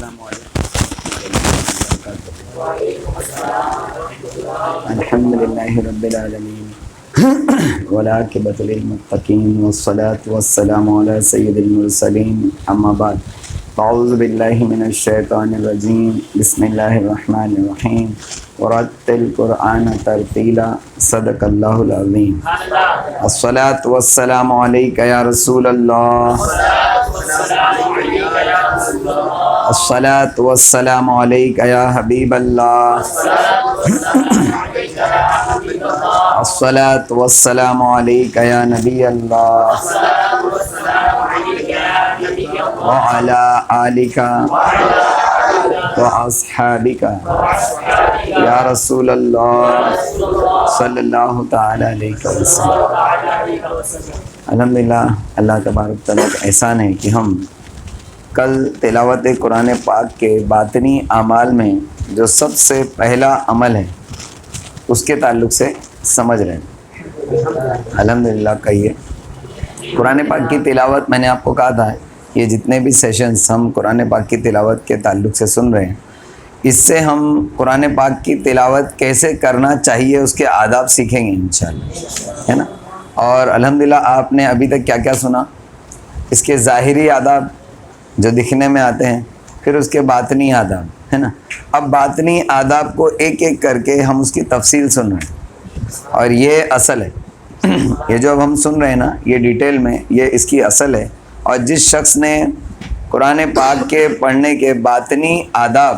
السلام علیکم الحمد للہ رب العالمین والعاقبۃ للمتقین والصلاة والسلام علی سید المرسلین اما بعد اعوذ باللہ من الشیطان الرجیم بسم اللہ الرحمن الرحیم ورتل القرآن ترتیلا صدق اللہ العظیم الصلاة والسلام علیک یا رسول اللہ الصلاة والسلام علیک یا حبیب اللہ الصلاة والسلام علیک یا نبی اللہ وعلی آلک واصحابک یا رسول اللہ صلی اللہ تعالی علیہ وسلم۔ الحمدللہ اللہ تبارک تعالیٰ کا احسان ہے کہ ہم کل تلاوت قرآن پاک کے باطنی اعمال میں جو سب سے پہلا عمل ہے اس کے تعلق سے سمجھ رہے ہیں۔ الحمدللہ کہیے قرآن پاک کی تلاوت، میں نے آپ کو کہا تھا یہ جتنے بھی سیشنز ہم قرآن پاک کی تلاوت کے تعلق سے سن رہے ہیں، اس سے ہم قرآن پاک کی تلاوت کیسے کرنا چاہیے اس کے آداب سیکھیں گے انشاءاللہ، ہے نا۔ اور الحمدللہ آپ نے ابھی تک کیا کیا سنا، اس کے ظاہری آداب جو دکھنے میں آتے ہیں، پھر اس کے باطنی آداب، ہے نا۔ اب باطنی آداب کو ایک ایک کر کے ہم اس کی تفصیل سن رہے ہیں، اور یہ اصل ہے، یہ جو اب ہم سن رہے ہیں نا، یہ ڈیٹیل میں یہ اس کی اصل ہے۔ اور جس شخص نے قرآن پاک کے پڑھنے کے باطنی آداب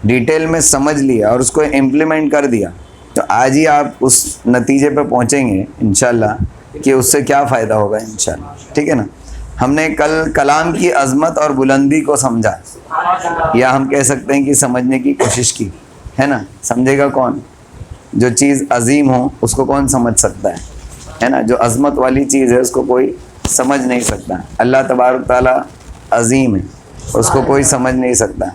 ڈیٹیل میں سمجھ لیا اور اس کو امپلیمنٹ کر دیا، تو آج ہی آپ اس نتیجے پہ پہنچیں گے انشاءاللہ کہ اس سے کیا فائدہ ہوگا انشاءاللہ، ٹھیک ہے نا۔ ہم نے کل کلام کی عظمت اور بلندی کو سمجھا، یا ہم کہہ سکتے ہیں کہ سمجھنے کی کوشش کی، ہے نا۔ سمجھے گا کون؟ جو چیز عظیم ہو اس کو کون سمجھ سکتا ہے نا۔ جو عظمت والی چیز ہے اس کو کوئی سمجھ نہیں سکتا۔ اللہ تبارک تعالیٰ عظیم ہے، اس کو کوئی سمجھ نہیں سکتا۔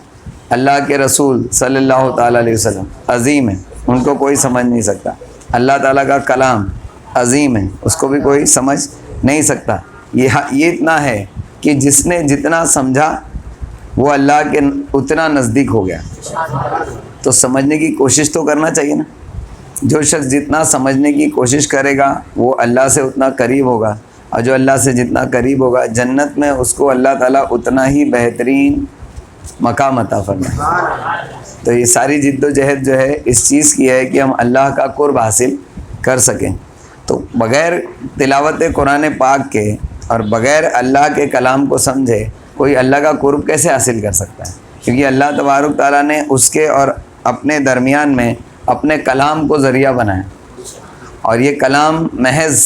اللہ کے رسول صلی اللہ تعالیٰ علیہ وسلم عظیم ہے، ان کو کوئی سمجھ نہیں سکتا۔ اللہ تعالیٰ کا کلام عظیم ہے، اس کو بھی کوئی سمجھ نہیں سکتا۔ یہ اتنا ہے کہ جس نے جتنا سمجھا وہ اللہ کے اتنا نزدیک ہو گیا۔ تو سمجھنے کی کوشش تو کرنا چاہیے نا۔ جو شخص جتنا سمجھنے کی کوشش کرے گا وہ اللہ سے اتنا قریب ہوگا، اور جو اللہ سے جتنا قریب ہوگا جنت میں اس کو اللہ تعالیٰ اتنا ہی بہترین مقام عطا فرمائے۔ تو یہ ساری جد و جہد جو ہے اس چیز کی ہے کہ ہم اللہ کا قرب حاصل کر سکیں۔ تو بغیر تلاوت قرآن پاک کے اور بغیر اللہ کے کلام کو سمجھے کوئی اللہ کا قرب کیسے حاصل کر سکتا ہے؟ کیونکہ اللہ تبارک تعالیٰ نے اس کے اور اپنے درمیان میں اپنے کلام کو ذریعہ بنایا، اور یہ کلام محض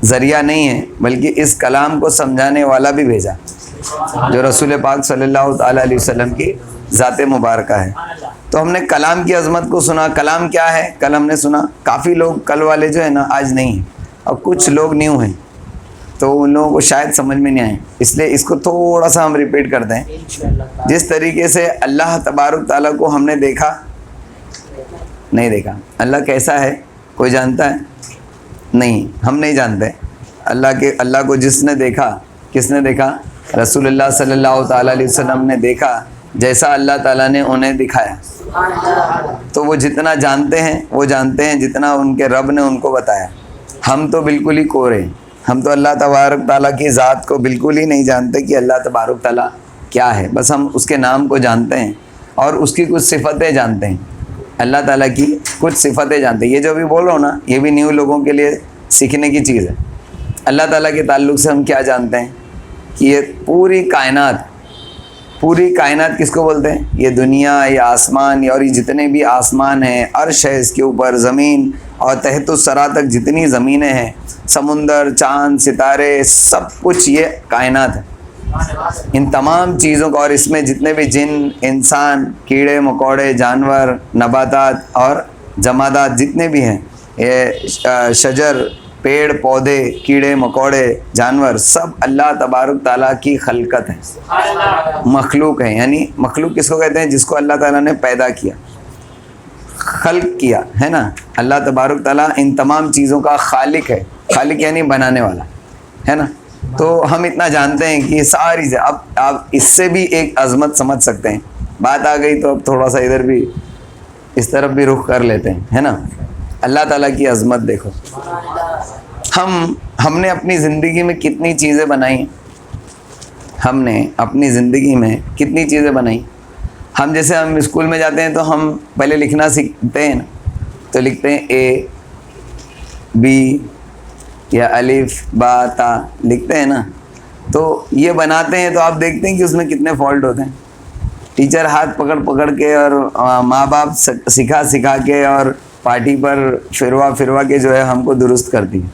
ذریعہ نہیں ہے بلکہ اس کلام کو سمجھانے والا بھی بھیجا، جو رسول پاک صلی اللہ تعالیٰ علیہ وسلم کی ذات مبارکہ ہے۔ تو ہم نے کلام کی عظمت کو سنا۔ کلام کیا ہے؟ کل ہم نے سنا کافی لوگ کل والے جو ہے نا آج نہیں ہیں، اور کچھ لوگ نیو ہیں، تو ان لوگوں کو شاید سمجھ میں نہیں آئے، اس لیے اس کو تھوڑا سا ہم ریپیٹ کرتے ہیں۔ جس طریقے سے اللہ تبارک تعالیٰ کو ہم نے دیکھا نہیں دیکھا، اللہ کیسا ہے کوئی جانتا ہے؟ نہیں، ہم نہیں جانتے۔ اللہ کو جس نے دیکھا، کس نے دیکھا؟ رسول اللہ صلی اللہ تعالیٰ علیہ وسلم نے دیکھا، جیسا اللہ تعالیٰ نے انہیں دکھایا۔ تو وہ جتنا جانتے ہیں وہ جانتے ہیں جتنا ان کے رب نے ان کو بتایا۔ ہم تو بالکل ہی کورے، ہم تو اللہ تبارک تعالیٰ کی ذات کو بالکل ہی نہیں جانتے کہ اللہ تبارک تعالیٰ کیا ہے۔ بس ہم اس کے نام کو جانتے ہیں اور اس کی کچھ صفتیں جانتے ہیں، اللہ تعالیٰ کی کچھ صفتیں جانتے ہیں۔ یہ جو بھی بول رہا ہوں نا، یہ بھی نیو لوگوں کے لیے سیکھنے کی چیز ہے۔ اللہ تعالیٰ کے تعلق سے ہم کیا جانتے ہیں کہ یہ پوری کائنات کس کو بولتے ہیں؟ یہ دنیا، یہ آسمان، اور یہ جتنے بھی آسمان ہیں، عرش ہے اس کے اوپر، زمین اور تحت الثری تک جتنی زمینیں ہیں، سمندر، چاند، ستارے، سب کچھ یہ کائنات ہے۔ ان تمام چیزوں کا، اور اس میں جتنے بھی جن، انسان، کیڑے مکوڑے، جانور، نباتات اور جمادات جتنے بھی ہیں، یہ شجر، پیڑ پودے، کیڑے مکوڑے، جانور، سب اللہ تبارک تعالیٰ کی خلقت ہے، مخلوق ہے۔ یعنی مخلوق کس کو کہتے ہیں؟ جس کو اللہ تعالیٰ نے پیدا کیا، خلق کیا، ہے نا۔ اللہ تبارک تعالیٰ ان تمام چیزوں کا خالق ہے۔ خالق یعنی بنانے والا، ہے نا۔ تو ہم اتنا جانتے ہیں کہ یہ ساری سے اب آپ اس سے بھی ایک عظمت سمجھ سکتے ہیں. بات آ گئی تو اب تھوڑا سا ادھر بھی اس طرف بھی رخ کر لیتے ہیں, ہے نا. اللہ تعالیٰ کی عظمت دیکھو. ہم نے اپنی زندگی میں کتنی چیزیں بنائی, ہم نے اپنی زندگی میں کتنی چیزیں بنائی. ہم جیسے ہم اسکول میں جاتے ہیں تو ہم پہلے لکھنا سیکھتے ہیں نا, تو لکھتے ہیں اے بی یا الف با تا لکھتے ہیں نا. تو یہ بناتے ہیں تو آپ دیکھتے ہیں کہ اس میں کتنے فالٹ ہوتے ہیں. ٹیچر ہاتھ پکڑ پکڑ کے اور ماں باپ سکھا کے اور پارٹی پر پھروا کے جو ہے ہم کو درست کرتی ہے.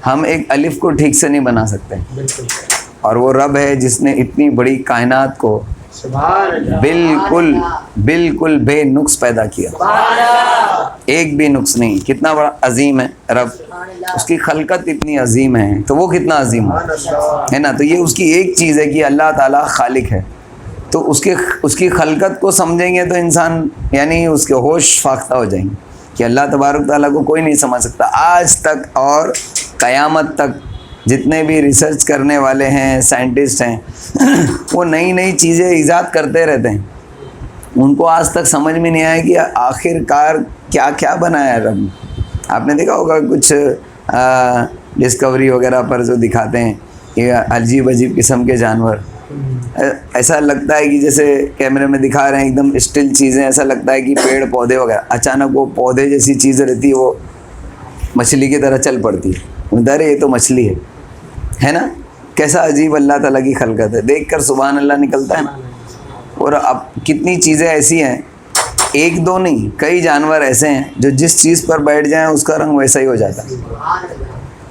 ہم ایک الف کو ٹھیک سے نہیں بنا سکتے, اور وہ رب ہے جس نے اتنی بڑی کائنات کو بالکل بے نقص پیدا کیا, ایک بھی نقص نہیں. کتنا بڑا عظیم ہے رب, اس کی خلقت اتنی عظیم ہے تو وہ کتنا عظیم ہے نا. تو یہ اس کی ایک چیز ہے کہ اللہ تعالیٰ خالق ہے. تو اس کی خلقت کو سمجھیں گے تو انسان یعنی اس کے ہوش فاختہ ہو جائیں گے کہ اللہ تبارک تعالیٰ کو کوئی نہیں سمجھ سکتا. آج تک اور قیامت تک جتنے بھی ریسرچ کرنے والے ہیں, سائنٹسٹ ہیں, وہ نئی نئی چیزیں ایجاد کرتے رہتے ہیں. ان کو آج تک سمجھ میں نہیں آیا کہ آخر کار کیا کیا بنایا ہے رب. آپ نے دیکھا ہوگا کچھ ڈسکوری وغیرہ پر جو دکھاتے ہیں یہ عجیب قسم کے جانور, ایسا لگتا ہے کہ جیسے کیمرے میں دکھا رہے ہیں ایک دم اسٹل چیزیں, ایسا لگتا ہے کہ پیڑ پودے وغیرہ, اچانک وہ پودے جیسی چیزیں رہتی ہے وہ مچھلی کی طرح چل پڑتی ہے. ارے یہ تو مچھلی ہے نا. کیسا عجیب اللہ تعالیٰ کی خلقت ہے, دیکھ کر سبحان اللہ نکلتا ہے نا. اور اب کتنی چیزیں ایسی ہیں, ایک دو نہیں کئی جانور ایسے ہیں جو جس چیز پر بیٹھ جائیں اس کا رنگ ویسا ہی ہو جاتا ہے.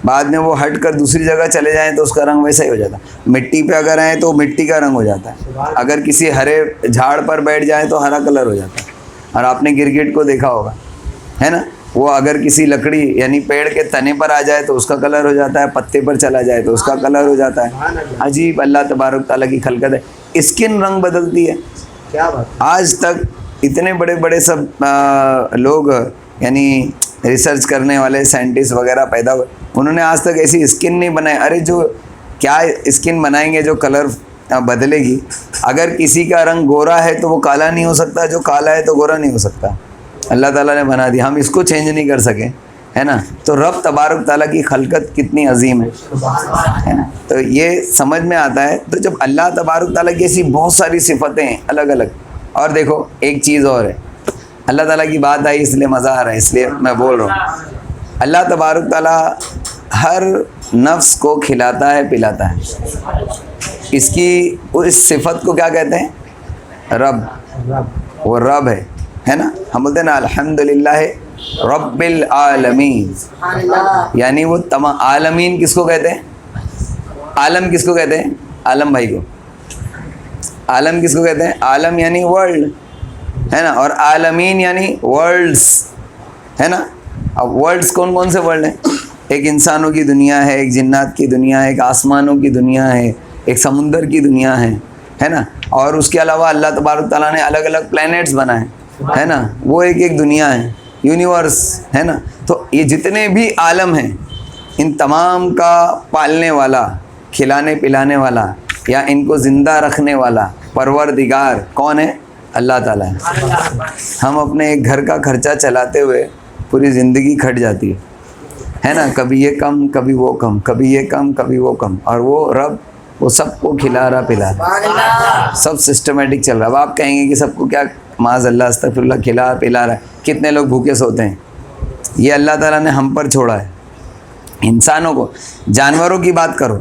بعد میں وہ ہٹ کر دوسری جگہ چلے جائیں تو اس کا رنگ ویسا ہی ہو جاتا ہے. مٹی پہ اگر آئیں تو مٹی کا رنگ ہو جاتا ہے. اگر کسی ہرے جھاڑ پر بیٹھ جائیں تو ہرا کلر ہو جاتا ہے. اور آپ نے کرکٹ کو دیکھا ہوگا, ہے نا, وہ اگر کسی لکڑی یعنی پیڑ کے تنے پر آ جائے تو اس کا کلر ہو جاتا ہے, پتے پر چلا جائے تو اس کا کلر ہو جاتا ہے. عجیب اللہ تبارک تعالیٰ کی خلقت ہے. اسکن رنگ بدلتی ہے. کیا بات, آج تک اتنے بڑے بڑے سب لوگ یعنی ریسرچ کرنے والے سائنٹسٹ وغیرہ پیدا ہوئے, انہوں نے آج تک ایسی اسکن نہیں بنائی. ارے جو کیا اسکن بنائیں گے جو کلر بدلے گی. اگر کسی کا رنگ گورا ہے تو وہ کالا نہیں ہو سکتا, جو کالا ہے تو گورا نہیں ہو سکتا. اللہ تعالیٰ نے بنا دیا, ہم اس کو چینج نہیں کر سکے, ہے نا. تو رب تبارک تعالیٰ کی خلقت کتنی عظیم ہے نا. تو یہ سمجھ میں آتا ہے. تو جب اللہ تبارک تعالیٰ کی ایسی بہت ساری صفتیں ہیں الگ الگ. اور دیکھو ایک چیز اور ہے, اللہ تعالیٰ کی بات آئی اس لیے مزہ آ رہا ہے, اس لیے میں بول رہا ہوں. اللہ تبارک تعالیٰ ہر نفس کو کھلاتا ہے پلاتا ہے. اس کی اس صفت کو کیا کہتے ہیں, رب. وہ رب ہے نا. ہم بولتے ہیں نا الحمدللہ رب العالمین, یعنی وہ تمام عالمین کس کو کہتے ہیں, عالم کس کو کہتے ہیں, عالم بھائی کو. عالم کس کو کہتے ہیں, عالم یعنی ورلڈ, ہے نا. اور عالمین یعنی ورلڈس, ہے نا. اب ورلڈس کون کون سے ورلڈ ہیں, ایک انسانوں کی دنیا ہے, ایک جنات کی دنیا ہے, ایک آسمانوں کی دنیا ہے, ایک سمندر کی دنیا ہے نا. اور اس کے علاوہ اللہ تبارک تعالیٰ نے الگ الگ پلینٹس بنائے, ہے نا. وہ ایک دنیا ہے, یونیورس, ہے نا. تو یہ جتنے بھی عالم ہیں ان تمام کا پالنے والا, کھلانے پلانے والا یا ان کو زندہ رکھنے والا پروردگار کون ہے, اللہ تعالیٰ ہے. ہم اپنے ایک گھر کا خرچہ چلاتے ہوئے پوری زندگی کھٹ جاتی ہے نا. کبھی یہ کم کبھی وہ کم, کبھی یہ کم کبھی وہ کم, اور وہ رب وہ سب کو کھلا رہا پلا رہا, سب سسٹمیٹک چل رہا. اب آپ کہیں گے کہ سب کو کیا معاذ اللہ استغفر اللہ کھلا پلا رہا ہے, کتنے لوگ بھوکے سوتے ہیں. یہ اللہ تعالیٰ نے ہم پر چھوڑا ہے. انسانوں کو, جانوروں کی بات کرو,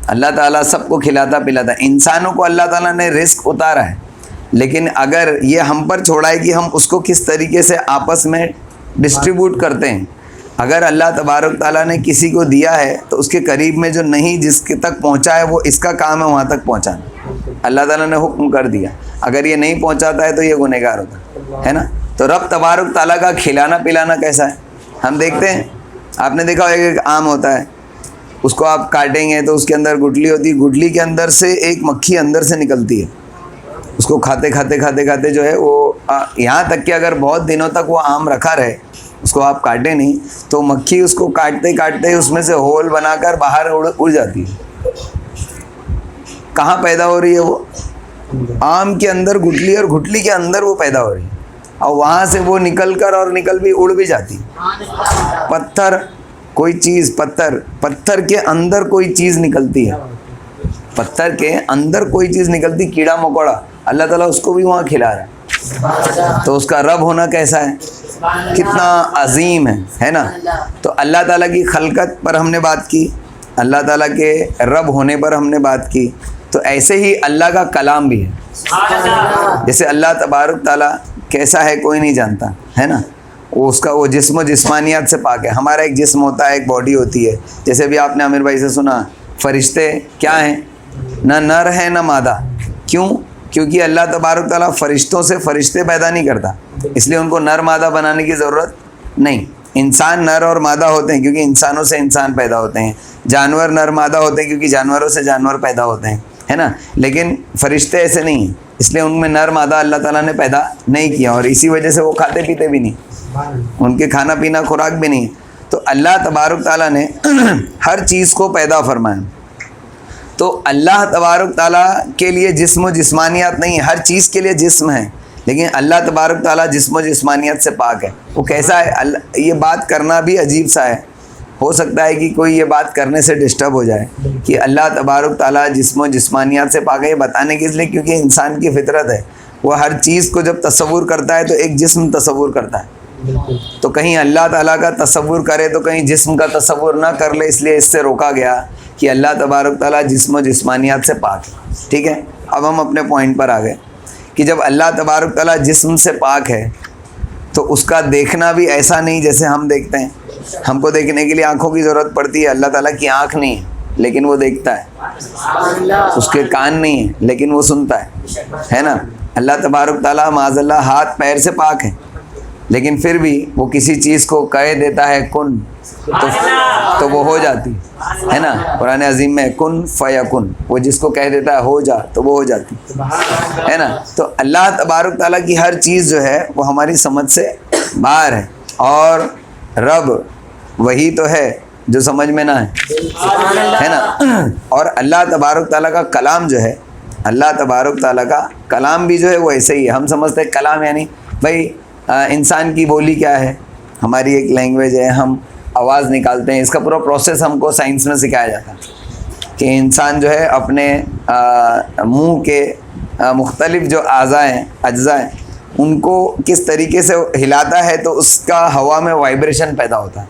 اللہ تعالیٰ سب کو کھلاتا پلاتا ہے. انسانوں کو اللہ تعالیٰ نے رزق اتارا ہے, لیکن اگر یہ ہم پر چھوڑا ہے کہ ہم اس کو کس طریقے سے آپس میں ڈسٹریبیوٹ کرتے ہیں. اگر اللہ تبارک تعالیٰ نے کسی کو دیا ہے تو اس کے قریب میں جو نہیں جس کے تک پہنچا ہے وہ اس کا کام ہے وہاں تک پہنچانا. اللہ تعالیٰ نے حکم کر دیا, اگر یہ نہیں پہنچاتا ہے تو یہ گنہگار ہوتا ہے نا. تو رب تبارک تعالیٰ کا کھلانا پلانا کیسا ہے ہم دیکھتے ہیں. آپ نے دیکھا ایک آم ہوتا ہے, اس کو آپ کاٹیں گے تو اس کے اندر گٹلی ہوتی ہے, گٹلی کے اندر سے ایک مکھی اندر سے نکلتی ہے. اس کو کھاتے کھاتے کھاتے کھاتے جو ہے وہ یہاں تک کہ اگر بہت دنوں تک وہ آم رکھا رہے, اس کو آپ کاٹیں نہیں تو مکھی اس کو کاٹتے کاٹتے اس میں سے ہول بنا کر باہر اڑ جاتی ہے. کہاں پیدا ہو رہی ہے؟ وہ آم کے اندر گٹلی، اور گٹلی کے اندر وہ پیدا ہو رہی ہے، اور وہاں سے وہ نکل کر اور نکل بھی اڑ بھی جاتی. پتھر، کوئی چیز، پتھر کے اندر کوئی چیز نکلتی ہے، پتھر کے اندر کوئی چیز نکلتی، کیڑا مکوڑا، اللہ تعالیٰ اس کو بھی وہاں کھلا رہا ہے. تو اس کا رب ہونا کیسا ہے، کتنا عظیم ہے نا. تو اللہ تعالیٰ کی خلقت پر ہم نے بات کی، اللہ تعالیٰ کے رب ہونے پر ہم نے بات کی. تو ایسے ہی اللہ کا کلام بھی ہے. جیسے اللہ تبارک تعالیٰ کیسا ہے کوئی نہیں جانتا ہے نا. اس کا وہ جسم و جسمانیات سے پاک ہے. ہمارا ایک جسم ہوتا ہے، ایک باڈی ہوتی ہے. جیسے بھی آپ نے عامر بھائی سے سنا، فرشتے کیا ہیں؟ نہ نر ہیں نہ مادہ. کیوں؟ کیونکہ اللہ تبارک تعالیٰ فرشتوں سے فرشتے پیدا نہیں کرتا، اس لیے ان کو نر مادہ بنانے کی ضرورت نہیں. انسان نر اور مادہ ہوتے ہیں کیونکہ انسانوں سے انسان پیدا ہوتے ہیں. جانور نر مادہ ہوتے ہیں کیونکہ جانوروں سے جانور پیدا ہوتے ہیں، ہے نا. لیکن فرشتے ایسے نہیں ہیں، اس لیے ان میں نر مادہ اللہ تعالیٰ نے پیدا نہیں کیا، اور اسی وجہ سے وہ کھاتے پیتے بھی نہیں، ان کے کھانا پینا خوراک بھی نہیں. تو اللہ تبارک تعالیٰ نے ہر چیز کو پیدا فرمایا. تو اللہ تبارک تعالیٰ کے لیے جسم و جسمانیات نہیں ہے، ہر چیز کے لیے جسم ہے، لیکن اللہ تبارک تعالیٰ جسم و جسمانیت سے پاک ہے. وہ کیسا ہے؟ یہ بات کرنا بھی عجیب سا ہے. ہو سکتا ہے کہ کوئی یہ بات کرنے سے ڈسٹرب ہو جائے کہ اللہ تبارک تعالیٰ جسم و جسمانیات سے پاک ہے. یہ بتانے کے لیے کیونکہ انسان کی فطرت ہے، وہ ہر چیز کو جب تصور کرتا ہے تو ایک جسم تصور کرتا ہے. تو کہیں اللہ تعالیٰ کا تصور کرے تو کہیں جسم کا تصور نہ کر لے، اس لیے اس سے روکا گیا کہ اللہ تبارک تعالیٰ جسم و جسمانیات سے پاک ہے. ٹھیک ہے، اب ہم اپنے پوائنٹ پر آ گئے کہ جب اللہ تبارک تعالیٰ جسم سے پاک ہے تو اس کا دیکھنا بھی ایسا نہیں جیسے ہم دیکھتے ہیں. ہم کو دیکھنے کے لیے آنکھوں کی ضرورت پڑتی ہے، اللہ تعالیٰ کی آنکھ نہیں ہے لیکن وہ دیکھتا ہے. اس کے کان نہیں ہے لیکن وہ سنتا ہے نا. اللہ تبارک تعالیٰ معاذ اللہ ہاتھ پیر سے پاک ہے، لیکن پھر بھی وہ کسی چیز کو کہہ دیتا ہے کن تو وہ ہو جاتی ہے نا. قرآن عظیم میں کن فیکن، وہ جس کو کہہ دیتا ہے ہو جا تو وہ ہو جاتی ہے نا. تو اللہ تبارک تعالیٰ کی ہر چیز جو ہے وہ ہماری سمجھ سے باہر ہے، اور رب وہی تو ہے جو سمجھ میں نہ ہے نا. اور اللہ تبارک تعالیٰ کا کلام جو ہے، اللہ تبارک تعالیٰ کا کلام بھی جو ہے وہ ایسے ہی ہے. ہم سمجھتے ہیں کلام یعنی بھائی انسان کی بولی کیا ہے، ہماری ایک لینگویج ہے، ہم آواز نکالتے ہیں. اس کا پورا پروسیس ہم کو سائنس میں سکھایا جاتا ہے کہ انسان جو ہے اپنے منہ کے مختلف جو اجزاء ہیں ان کو کس طریقے سے ہلاتا ہے تو اس کا ہوا میں وائبریشن پیدا ہوتا ہے.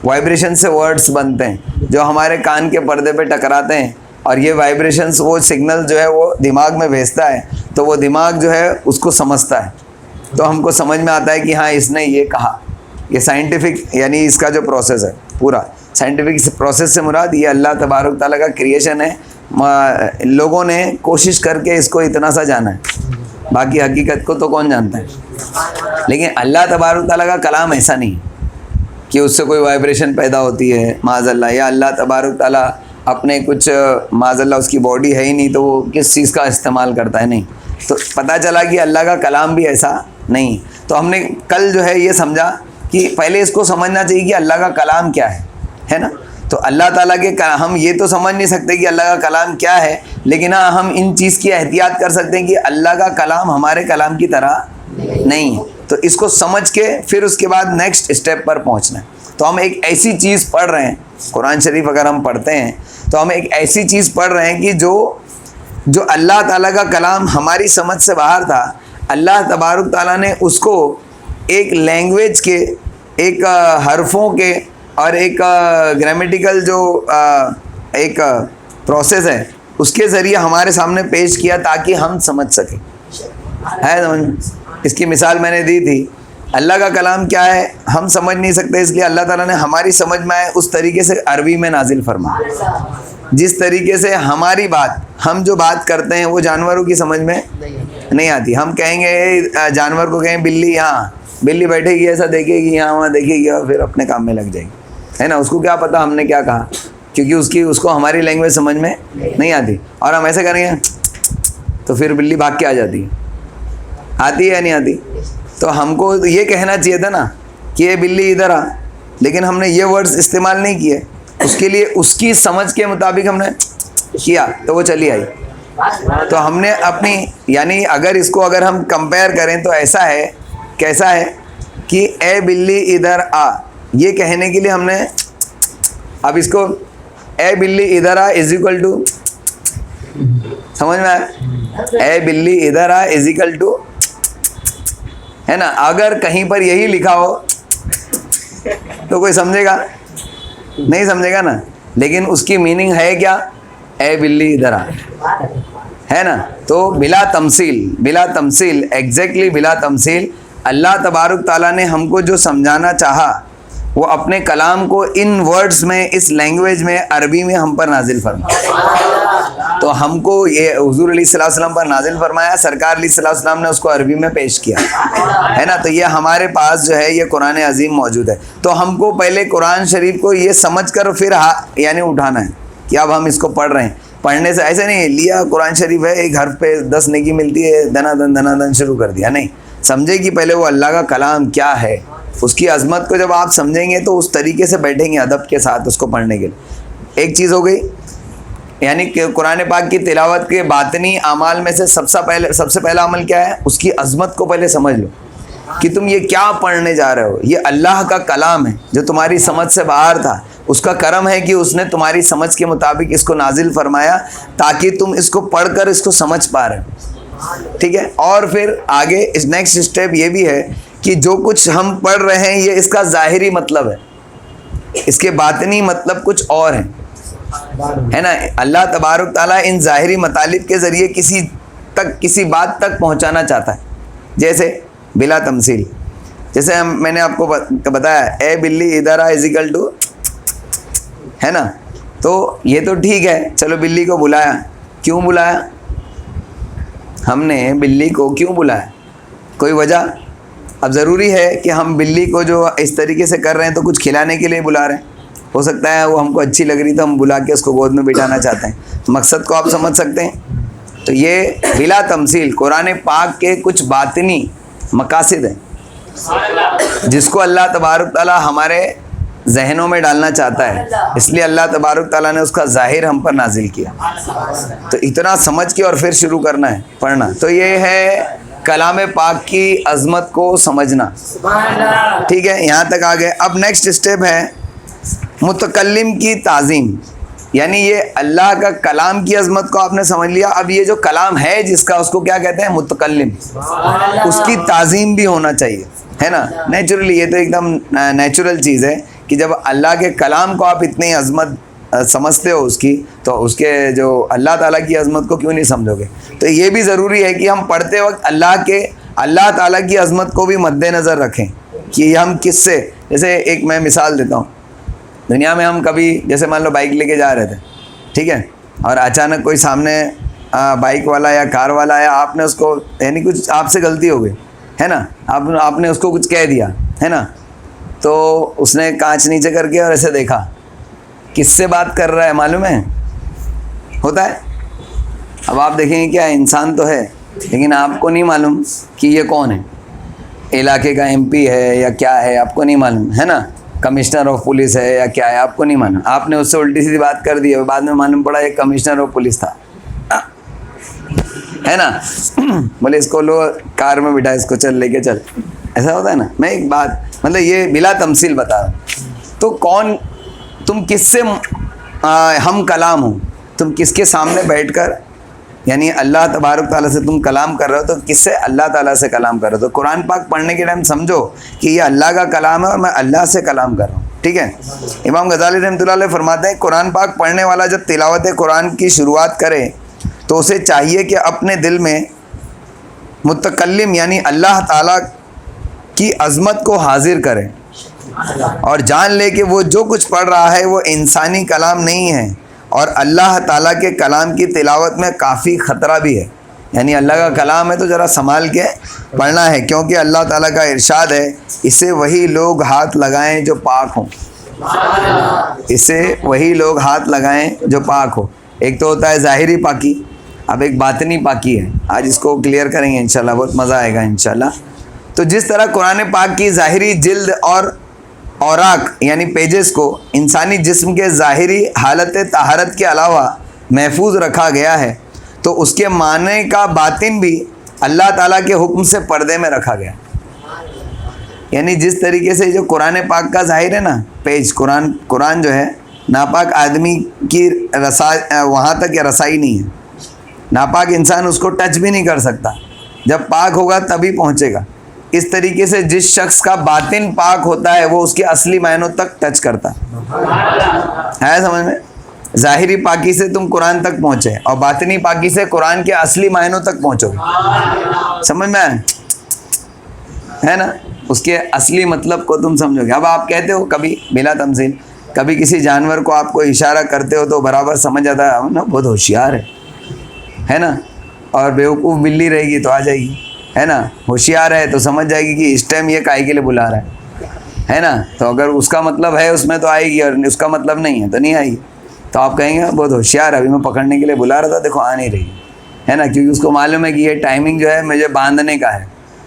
وائبریشن سے ورڈز بنتے ہیں جو ہمارے کان کے پردے پہ ٹکراتے ہیں، اور یہ وائبریشنز وہ سگنل جو ہے وہ دماغ میں بھیجتا ہے، تو وہ دماغ جو ہے اس کو سمجھتا ہے. تو ہم کو سمجھ میں آتا ہے کہ ہاں اس نے یہ کہا. یہ سائنٹیفک یعنی اس کا جو پروسیس ہے، پورا سائنٹیفک پروسیس سے مراد یہ اللہ تبارک تعالیٰ کا کریشن ہے. لوگوں نے کوشش کر کے اس کو اتنا سا جانا ہے، باقی حقیقت کو تو کون جانتا ہے. لیکن اللہ تبارک تعالیٰ کا کلام ایسا نہیں کہ اس سے کوئی وائبریشن پیدا ہوتی ہے معاذ اللہ، یا اللہ تبارک تعالیٰ اپنے کچھ معاذ اللہ اس کی باڈی ہے ہی نہیں تو وہ کس چیز کا استعمال کرتا ہے. نہیں، تو پتہ چلا کہ اللہ کا کلام بھی ایسا نہیں. تو ہم نے کل جو ہے یہ سمجھا کہ پہلے اس کو سمجھنا چاہیے کہ اللہ کا کلام کیا ہے نا. تو اللہ تعالیٰ کے ہم یہ تو سمجھ نہیں سکتے کہ اللہ کا کلام کیا ہے، لیکن ہاں ہم ان چیز کی احتیاط کر سکتے ہیں کہ اللہ کا کلام ہمارے کلام کی طرح نہیں ہے. تو اس کو سمجھ کے پھر اس کے بعد نیکسٹ اسٹیپ پر پہنچنا ہے. تو ہم ایک ایسی چیز پڑھ رہے ہیں، قرآن شریف اگر ہم پڑھتے ہیں تو ہم ایک ایسی چیز پڑھ رہے ہیں کہ جو اللہ تعالیٰ کا کلام ہماری سمجھ سے باہر تھا، اللہ تبارک تعالیٰ نے اس کو ایک لینگویج کے، ایک حرفوں کے اور ایک گرامیٹیکل جو ایک پروسیس ہے اس کے ذریعے ہمارے سامنے پیش کیا تاکہ ہم سمجھ سکیں. ہے سمجھ؟ اس کی مثال میں نے دی تھی. اللہ کا کلام کیا ہے ہم سمجھ نہیں سکتے، اس لیے اللہ تعالیٰ نے ہماری سمجھ میں آئے اس طریقے سے عربی میں نازل فرمایا. جس طریقے سے ہماری بات، ہم جو بات کرتے ہیں وہ جانوروں کی سمجھ میں نہیں آتی. ہم کہیں گے جانور کو کہیں بلی، ہاں بلی بیٹھے گی ایسا دیکھے گی، یہاں وہاں دیکھے گی اور پھر اپنے کام میں لگ جائے گی، ہے نا. اس کو کیا پتہ ہم نے کیا کہا، کیونکہ اس کو ہماری لینگویج سمجھ میں نہیں آتی. اور ہم ایسے کریں گے تو پھر بلی بھاگ کے آ جاتی ہے. آتی ہے یا نہیں آتی؟ تو ہم کو یہ کہنا چاہیے تھا نا کہ یہ بلی ادھر آ، لیکن ہم نے یہ ورڈز استعمال نہیں کیے. اس کے لیے اس کی سمجھ کے مطابق ہم نے کیا تو وہ چلی آئی. تو ہم نے اپنی یعنی اگر ہم کمپیئر کریں تو ایسا ہے کیسا ہے کہ اے بلی ادھر آ، یہ کہنے کے لیے ہم نے اب اس کو اے بلی ادھر آ از اکول ٹو، سمجھ میں آیا؟ اے بلی ادھر آ از اکول ٹو ہے نا. اگر کہیں پر یہی لکھا ہو تو کوئی سمجھے گا نہیں، سمجھے گا نا. لیکن اس کی میننگ ہے کیا؟ اے بلی ادھر آ، ہے نا. تو بلا تمثیل ایگزیکٹلی بلا تمثیل اللہ تبارک تعالیٰ نے ہم کو جو سمجھانا چاہا وہ اپنے کلام کو ان ورڈز میں، اس لینگویج میں، عربی میں ہم پر نازل فرمایا. تو ہم کو یہ حضور علیہ الصلوۃ والسلام پر نازل فرمایا، سرکار علیہ الصلوۃ والسلام نے اس کو عربی میں پیش کیا، ہے نا. تو یہ ہمارے پاس جو ہے یہ قرآن عظیم موجود ہے. تو ہم کو پہلے قرآن شریف کو یہ سمجھ کر پھر یعنی اٹھانا ہے کہ اب ہم اس کو پڑھ رہے ہیں. پڑھنے سے ایسے نہیں لیا قرآن شریف ہے ایک حرف پہ 10 نیکی ملتی ہے، دنا دن شروع کر دیا. نہیں، سمجھے کہ پہلے وہ اللہ کا کلام کیا ہے، اس کی عظمت کو جب آپ سمجھیں گے تو اس طریقے سے بیٹھیں گے ادب کے ساتھ اس کو پڑھنے کے لیے. ایک چیز ہو گئی، یعنی کہ قرآن پاک کی تلاوت کے باطنی اعمال میں سے سب سے پہلا عمل کیا ہے؟ اس کی عظمت کو پہلے سمجھ لو کہ تم یہ کیا پڑھنے جا رہے ہو. یہ اللہ کا کلام ہے جو تمہاری سمجھ سے باہر تھا. اس کا کرم ہے کہ اس نے تمہاری سمجھ کے مطابق اس کو نازل فرمایا تاکہ تم اس کو پڑھ کر اس کو سمجھ پا رہے ہو. ٹھیک ہے. اور پھر آگے اس نیکسٹ اسٹیپ یہ بھی ہے کہ جو کچھ ہم پڑھ رہے ہیں یہ اس کا ظاہری مطلب ہے، اس کے باطنی مطلب کچھ اور ہیں، ہے نا. اللہ تبارک تعالیٰ ان ظاہری مطالب کے ذریعے کسی بات تک پہنچانا چاہتا ہے. جیسے بلا تمثیل، جیسے میں نے آپ کو بتایا اے بلی ادھر آ از اکول ٹو، ہے نا. تو یہ تو ٹھیک ہے، چلو بلی کو بلایا. کیوں بلایا ہم نے؟ بلی کو کیوں بلایا؟ کوئی وجہ؟ اب ضروری ہے کہ ہم بلی کو جو اس طریقے سے کر رہے ہیں تو کچھ کھلانے کے لیے بلا رہے ہیں. ہو سکتا ہے وہ ہم کو اچھی لگ رہی تو ہم بلا کے اس کو گود میں بٹھانا چاہتے ہیں. مقصد کو آپ سمجھ سکتے ہیں. تو یہ بلا تمثیل قرآن پاک کے کچھ باطنی مقاصد ہیں جس کو اللہ تبارک تعالیٰ ہمارے ذہنوں میں ڈالنا چاہتا ہے. اس لیے اللہ تبارک تعالیٰ نے اس کا ظاہر ہم پر نازل کیا. تو اتنا سمجھ کے اور پھر شروع کرنا ہے پڑھنا. تو یہ ہے کلام پاک کی عظمت کو سمجھنا. ٹھیک ہے، یہاں تک آ گئے. اب نیکسٹ اسٹیپ ہے متکلم کی تعظیم. یعنی یہ اللہ کا کلام کی عظمت کو آپ نے سمجھ لیا. اب یہ جو کلام ہے جس کا، اس کو کیا کہتے ہیں؟ متکلم. اس کی تعظیم بھی ہونا چاہیے، ہے نا. نیچرلی یہ تو ایک دم نیچرل چیز ہے کہ جب اللہ کے کلام کو آپ اتنی عظمت سمجھتے ہو اس کی، تو اس کے جو اللہ تعالیٰ کی عظمت کو کیوں نہیں سمجھو گے؟ تو یہ بھی ضروری ہے کہ ہم پڑھتے وقت اللہ تعالیٰ کی عظمت کو بھی مد نظر رکھیں کہ ہم کس سے. جیسے ایک میں مثال دیتا ہوں. دنیا میں ہم کبھی جیسے مان لو بائک لے کے جا رہے تھے، ٹھیک ہے، اور اچانک کوئی سامنے بائک والا یا کار والا آیا، آپ نے اس کو یعنی کچھ آپ سے غلطی ہو گئی، ہے نا، آپ نے اس کو کچھ کہہ دیا، ہے نا. تو اس نے کانچ نیچے کر کے اور ایسے دیکھا، کس سے بات کر رہا ہے معلوم ہے؟ ہوتا ہے. اب آپ دیکھیں گے کیا انسان تو ہے لیکن آپ کو نہیں معلوم کہ یہ کون ہے، علاقے کا MP ہے یا کیا ہے، آپ کو نہیں معلوم، ہے نا، کمشنر آف پولیس ہے یا کیا ہے، آپ کو نہیں معلوم. آپ نے اس سے الٹی سیدھی بات کر دی، بعد میں معلوم پڑا یہ کمشنر آف پولیس تھا، ہے نا. بولے اس کو لو کار میں بٹھا، اس کو چل لے کے چل. ایسا ہوتا ہے نا. میں ایک بات مطلب یہ بلا تمثیل بتا رہا ہوں. تو تم کس سے ہم کلام ہو؟ تم کس کے سامنے بیٹھ کر، یعنی اللہ تبارک تعالیٰ سے تم کلام کر رہے ہو، تو کس سے؟ اللہ تعالیٰ سے کلام کر رہے ہو. تو قرآن پاک پڑھنے کے ٹائم سمجھو کہ یہ اللہ کا کلام ہے اور میں اللہ سے کلام کر رہا ہوں. ٹھیک ہے. امام غزالی رحمۃ اللہ علیہ فرماتے ہیں قرآن پاک پڑھنے والا جب تلاوت قرآن کی شروعات کرے تو اسے چاہیے کہ اپنے دل میں متکلم یعنی اللہ تعالیٰ کی عظمت کو حاضر کرے اور جان لے کہ وہ جو کچھ پڑھ رہا ہے وہ انسانی کلام نہیں ہے اور اللہ تعالیٰ کے کلام کی تلاوت میں کافی خطرہ بھی ہے. یعنی اللہ کا کلام ہے تو ذرا سنبھال کے پڑھنا ہے، کیونکہ اللہ تعالیٰ کا ارشاد ہے اسے وہی لوگ ہاتھ لگائیں جو پاک ہوں. اسے وہی لوگ ہاتھ لگائیں جو پاک ہو. ایک تو ہوتا ہے ظاہری پاکی، اب ایک باطنی پاکی ہے. آج اس کو کلیئر کریں گے انشاءاللہ، بہت مزہ آئے گا انشاءاللہ. تو جس طرح قرآن پاک کی ظاہری جلد اور اوراق یعنی پیجز کو انسانی جسم کے ظاہری حالت طہارت کے علاوہ محفوظ رکھا گیا ہے تو اس کے معنی کا باطن بھی اللہ تعالیٰ کے حکم سے پردے میں رکھا گیا. یعنی جس طریقے سے جو قرآن پاک کا ظاہر ہے نا پیج، قرآن جو ہے ناپاک آدمی کی وہاں تک یا رسائی نہیں ہے. ناپاک انسان اس کو ٹچ بھی نہیں کر سکتا، جب پاک ہوگا تبھی پہنچے گا. اس طریقے سے جس شخص کا باطن پاک ہوتا ہے وہ اس کے اصلی معنوں تک ٹچ کرتا ہے. سمجھ میں؟ ظاہری پاکی سے تم قرآن تک پہنچے اور باطنی پاکی سے قرآن کے اصلی معنوں تک پہنچو گے. سمجھ میں آئے ہے نا؟ اس کے اصلی مطلب کو تم سمجھو گے. اب آپ کہتے ہو کبھی بلا تمثیل، کبھی کسی جانور کو آپ کو اشارہ کرتے ہو تو برابر سمجھ جاتا ہے نا بہت ہوشیار ہے نا، اور بیوقوف بلی رہے گی تو آ جائے گی، ہے نا. ہوشیار ہے تو سمجھ جائے گی کہ اس ٹائم یہ کائی کے لیے بلا رہا ہے نا. تو اگر اس کا مطلب ہے اس میں تو آئے گی، اور اس کا مطلب نہیں ہے تو نہیں آئے گی. تو آپ کہیں گے بہت ہوشیار ہے، ابھی میں پکڑنے کے لیے بلا رہا تھا دیکھو آ نہیں رہی ہے نا، کیونکہ اس کو معلوم ہے کہ یہ ٹائمنگ جو ہے مجھے باندھنے کا ہے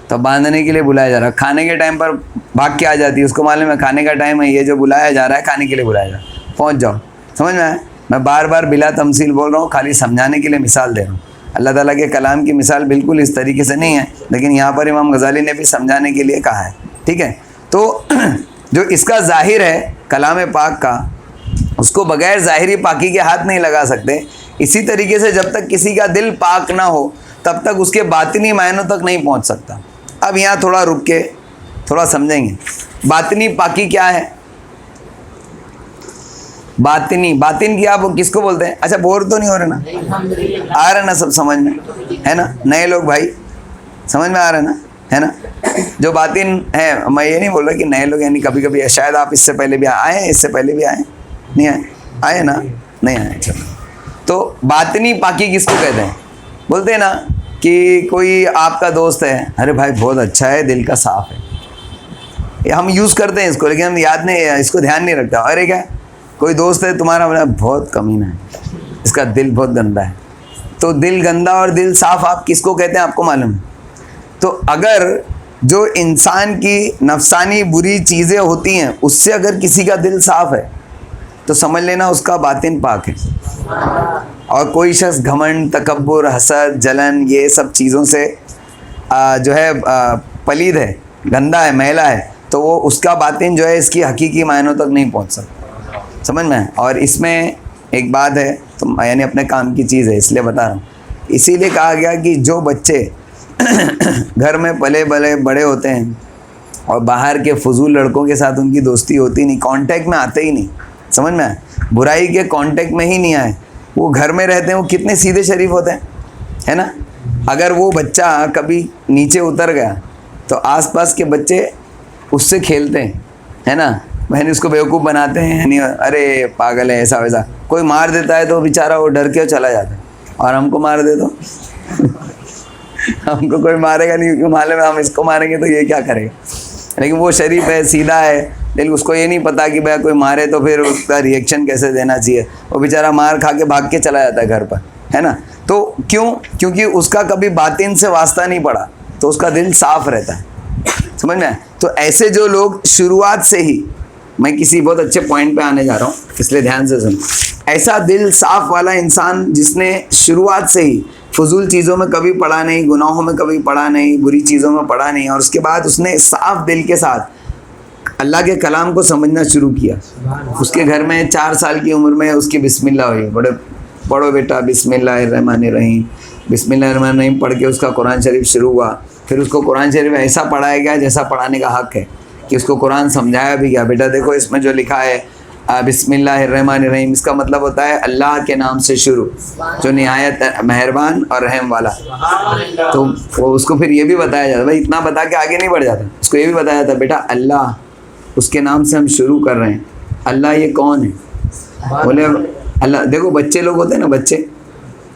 تو باندھنے کے لیے بلایا جا رہا ہے. کھانے کے ٹائم پر بھاگ کے آ جاتی ہے، اس کو معلوم ہے کھانے کا ٹائم ہے، یہ جو بلایا جا رہا ہے کھانے کے لیے بلایا جا رہا ہے، پہنچ جاؤ. سمجھ میں آئے؟ میں بار بار بلا تمثیل بول رہا ہوں، خالی سمجھانے کے لیے مثال دے رہا ہوں. اللہ تعالیٰ کے کلام کی مثال بالکل اس طریقے سے نہیں ہے، لیکن یہاں پر امام غزالی نے بھی سمجھانے کے لیے کہا ہے. ٹھیک ہے؟ تو جو اس کا ظاہر ہے کلام پاک کا، اس کو بغیر ظاہری پاکی کے ہاتھ نہیں لگا سکتے. اسی طریقے سے جب تک کسی کا دل پاک نہ ہو تب تک اس کے باطنی معنوں تک نہیں پہنچ سکتا. اب یہاں تھوڑا رک کے تھوڑا سمجھیں گے باطنی پاکی کیا ہے. باطن کی آپ کس کو بولتے ہیں؟ اچھا بور تو نہیں ہو رہے نا؟ آ رہا نا سب سمجھ میں ہے نا؟ نئے لوگ بھائی سمجھ میں آ رہا ہے نا؟ جو باطن ہے، میں یہ نہیں بول رہا کہ نئے لوگ، یعنی کبھی کبھی شاید آپ اس سے پہلے بھی آئے ہیں، اس سے پہلے بھی آئے نہیں آئے نا؟ نہیں آئے. چلو، تو باطنی پاکی کس کو کہتے ہیں؟ بولتے ہیں نا کہ کوئی آپ کا دوست ہے، ارے بھائی بہت اچھا ہے، دل کا صاف ہے. ہم یوز کرتے ہیں اس کو لیکن ہم یاد نہیں، اس کو دھیان نہیں رکھتا. ارے کیا کوئی دوست ہے تمہارا بہت کمینہ ہے، اس کا دل بہت گندا ہے. تو دل گندا اور دل صاف آپ کس کو کہتے ہیں؟ آپ کو معلوم ہے. تو اگر جو انسان کی نفسانی بری چیزیں ہوتی ہیں اس سے اگر کسی کا دل صاف ہے تو سمجھ لینا اس کا باطن پاک ہے. اور کوئی شخص گھمنڈ، تکبر، حسد، جلن، یہ سب چیزوں سے جو ہے پلید ہے، گندا ہے، میلا ہے، تو وہ اس کا باطن جو ہے اس کی حقیقی معنوں تک نہیں پہنچ سکتا. سمجھ میں؟ اور اس میں ایک بات ہے، تو یعنی اپنے کام کی چیز ہے اس لیے بتا رہا ہوں. اسی لیے کہا گیا کہ جو بچے گھر میں پلے بڑے ہوتے ہیں اور باہر کے فضول لڑکوں کے ساتھ ان کی دوستی ہوتی نہیں، کانٹیکٹ میں آتے ہی نہیں، سمجھ میں آئے؟ برائی کے کانٹیکٹ میں ہی نہیں آئے، وہ گھر میں رہتے ہیں، وہ کتنے سیدھے شریف ہوتے ہیں، ہے نا؟ اگر وہ بچہ کبھی نیچے اتر گیا تو آس پاس کے بچے اس سے کھیلتے ہیں، ہے نا؟ بہن اس کو بیوقوف بناتے ہیں، یعنی ارے پاگل ہے، ایسا ویسا. کوئی مار دیتا ہے تو بیچارہ وہ ڈر کے چلا جاتا ہے، اور ہم کو مار دے تو ہم کو کوئی مارے گا نہیں، کیونکہ معلوم ہے ہم اس کو ماریں گے تو یہ کیا کرے گا. لیکن وہ شریف ہے، سیدھا ہے، لیکن اس کو یہ نہیں پتا کہ بھائی کوئی مارے تو پھر اس کا ریئیکشن کیسے دینا چاہیے. وہ بیچارہ مار کھا کے بھاگ کے چلا جاتا ہے گھر پر، ہے نا؟ تو کیونکہ اس کا کبھی باطن سے واسطہ نہیں پڑا تو اس کا دل صاف رہتا ہے. سمجھ میں؟ تو ایسے جو لوگ شروعات سے ہی، میں کسی بہت اچھے پوائنٹ پہ آنے جا رہا ہوں اس لیے دھیان سے سنو. ایسا دل صاف والا انسان جس نے شروعات سے ہی فضول چیزوں میں کبھی پڑا نہیں، گناہوں میں کبھی پڑا نہیں، بری چیزوں میں پڑا نہیں، اور اس کے بعد اس نے صاف دل کے ساتھ اللہ کے کلام کو سمجھنا شروع کیا. اس کے گھر میں 4 سال کی عمر میں اس کی بسم اللہ ہوئی، پڑھو بیٹا بسم اللہ الرحمن الرحیم، بسم اللہ الرحمن الرحیم پڑھ کے اس کا قرآن شریف شروع ہوا. پھر اس کو قرآن شریف ایسا پڑھایا گیا جیسا پڑھانے کا حق ہے، کہ اس کو قرآن سمجھایا بھی گیا، بیٹا دیکھو اس میں جو لکھا ہے بسم اللہ الرحمن الرحیم، اس کا مطلب ہوتا ہے اللہ کے نام سے شروع، جو نہایت مہربان اور رحم والا. تو وہ اس کو پھر یہ بھی بتایا جاتا، بھائی اتنا بتا کے آگے نہیں بڑھ جاتا، اس کو یہ بھی بتایا جاتا بیٹا اللہ اس کے نام سے ہم شروع کر رہے ہیں. اللہ یہ کون ہے؟ بولے اللہ. دیکھو بچے لوگ ہوتے ہیں نا، بچے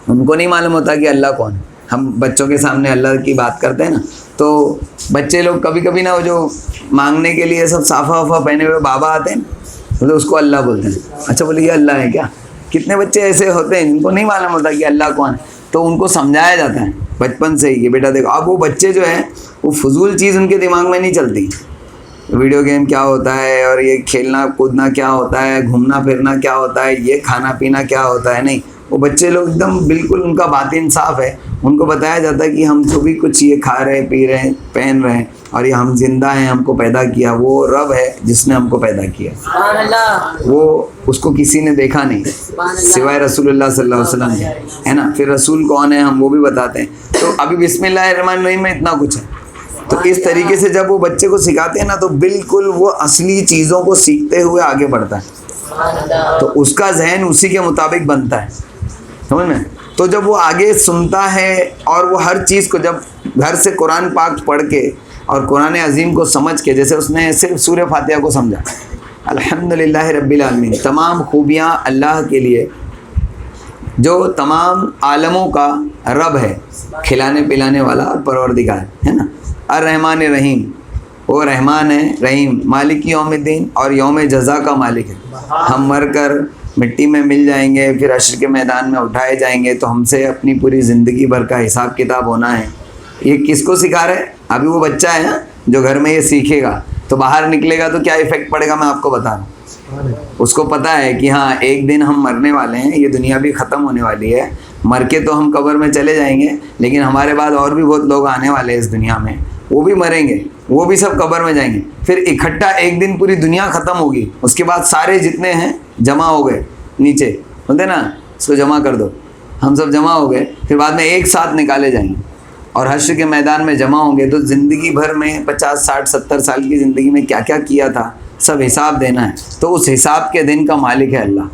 ان کو نہیں معلوم ہوتا کہ اللہ کون ہے. ہم بچوں کے سامنے اللہ کی بات کرتے ہیں نا، تو بچے لوگ کبھی کبھی نا وہ جو مانگنے کے لیے سب صافہ وافہ پہنے ہوئے بابا آتے ہیں تو اس کو اللہ بولتے ہیں. اچھا بولے یہ اللہ ہے کیا؟ کتنے بچے ایسے ہوتے ہیں جن کو نہیں معلوم ہوتا کہ اللہ کون ہے، تو ان کو سمجھایا جاتا ہے بچپن سے ہی کہ بیٹا دیکھو. اب وہ بچے جو ہیں وہ فضول چیز ان کے دماغ میں نہیں چلتی، ویڈیو گیم کیا ہوتا ہے، اور یہ کھیلنا کودنا کیا ہوتا ہے، گھومنا پھرنا کیا ہوتا ہے، یہ کھانا پینا کیا ہوتا ہے، نہیں. وہ بچے لوگ ایک دم بالکل ان کا باطن صاف ہے، ان کو بتایا جاتا ہے کہ ہم جو بھی کچھ یہ کھا رہے ہیں، پی رہے ہیں، پہن رہے ہیں، اور یہ ہم زندہ ہیں، ہم کو پیدا کیا وہ رب ہے جس نے ہم کو پیدا کیا، وہ اس کو کسی نے دیکھا نہیں سوائے رسول اللہ صلی اللہ علیہ وسلم کے، ہے نا. پھر رسول کون ہے ہم وہ بھی بتاتے ہیں. تو ابھی بسم اللہ الرحمن الرحیم میں اتنا کچھ ہے. تو اس طریقے سے جب وہ بچے کو سکھاتے ہیں نا تو بالکل وہ اصلی چیزوں کو سیکھتے ہوئے آگے بڑھتا ہے، تو اس کا ذہن اسی کے مطابق بنتا ہے، سمجھ میں. تو جب وہ آگے سنتا ہے اور وہ ہر چیز کو جب گھر سے قرآن پاک پڑھ کے اور قرآن عظیم کو سمجھ کے، جیسے اس نے صرف سورہ فاتحہ کو سمجھا، الحمدللہ رب العالمین، تمام خوبیاں اللہ کے لیے جو تمام عالموں کا رب ہے، کھلانے پلانے والا اور پروردگار ہے نا. الرحمن الرحیم، وہ رحمان ہے، رحیم، مالک یوم الدین، اور یوم جزا کا مالک ہے. ہم مر کر مٹی میں مل جائیں گے، پھر حشر کے میدان میں اٹھائے جائیں گے، تو ہم سے اپنی پوری زندگی بھر کا حساب کتاب ہونا ہے. یہ کس کو سکھا رہے ہیں؟ ابھی وہ بچہ ہے نا جو گھر میں یہ سیکھے گا تو باہر نکلے گا تو کیا ایفیکٹ پڑے گا میں آپ کو بتا رہا ہوں. اس کو پتہ ہے کہ ہاں ایک دن ہم مرنے والے ہیں، یہ دنیا بھی ختم ہونے والی ہے، مر کے تو ہم قبر میں چلے جائیں گے، لیکن ہمارے بعد اور بھی بہت لوگ آنے والے ہیں اس دنیا میں، وہ بھی مریں گے، وہ بھی سب قبر میں جائیں گے. پھر اکٹھا ایک دن پوری دنیا ختم ہوگی، اس کے بعد سارے جتنے ہیں جمع ہو گئے نیچے، بولتے نا اس کو جمع کر دو، ہم سب جمع ہو گئے، پھر بعد میں ایک ساتھ نکالے جائیں گے اور حشر کے میدان میں جمع ہوں گے. تو زندگی بھر میں 50 60 70 سال کی زندگی میں کیا کیا کیا تھا سب حساب دینا ہے. تو اس حساب کے دن کا مالک ہے اللہ،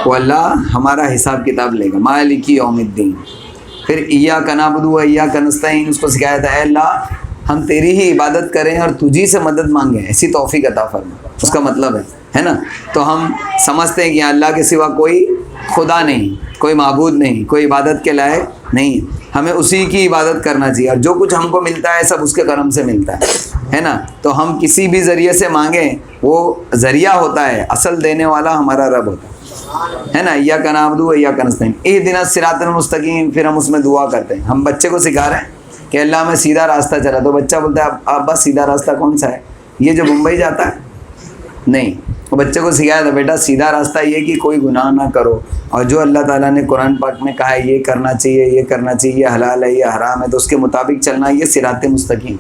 وہ اللہ ہمارا حساب کتاب لے گا. مالک یوم الدین. پھر ایاک نعبد و ایاک نستعین، اس کو سکھایا تھا اے اللہ ہم تیری ہی عبادت کریں اور تجھی سے مدد مانگیں، ایسی توفیق عطا فرما. اس کا مطلب ہے نا. تو ہم سمجھتے ہیں کہ اللہ کے سوا کوئی خدا نہیں، کوئی معبود نہیں، کوئی عبادت کے لائق نہیں، ہمیں اسی کی عبادت کرنا چاہیے، اور جو کچھ ہم کو ملتا ہے سب اس کے کرم سے ملتا ہے نا. تو ہم کسی بھی ذریعے سے مانگیں وہ ذریعہ ہوتا ہے، اصل دینے والا ہمارا رب ہوتا ہے نا. ایاک نعبد و ایاک نستعین، اہدنا الصراط المستقیم. پھر ہم اس میں دعا کرتے ہیں. ہم بچے کو سکھا رہے ہیں کہ اللہ میں سیدھا راستہ چلا، تو بچہ بولتا ہے ابا سیدھا راستہ کون سا ہے؟ یہ جو ممبئی جاتا ہے؟ نہیں. وہ بچے کو سکھایا تھا بیٹا سیدھا راستہ یہ کہ کوئی گناہ نہ کرو، اور جو اللہ تعالیٰ نے قرآن پاک میں کہا ہے یہ کرنا چاہیے، یہ کرنا چاہیے، یہ حلال ہے، یہ حرام ہے، تو اس کے مطابق چلنا، یہ صراط مستقیم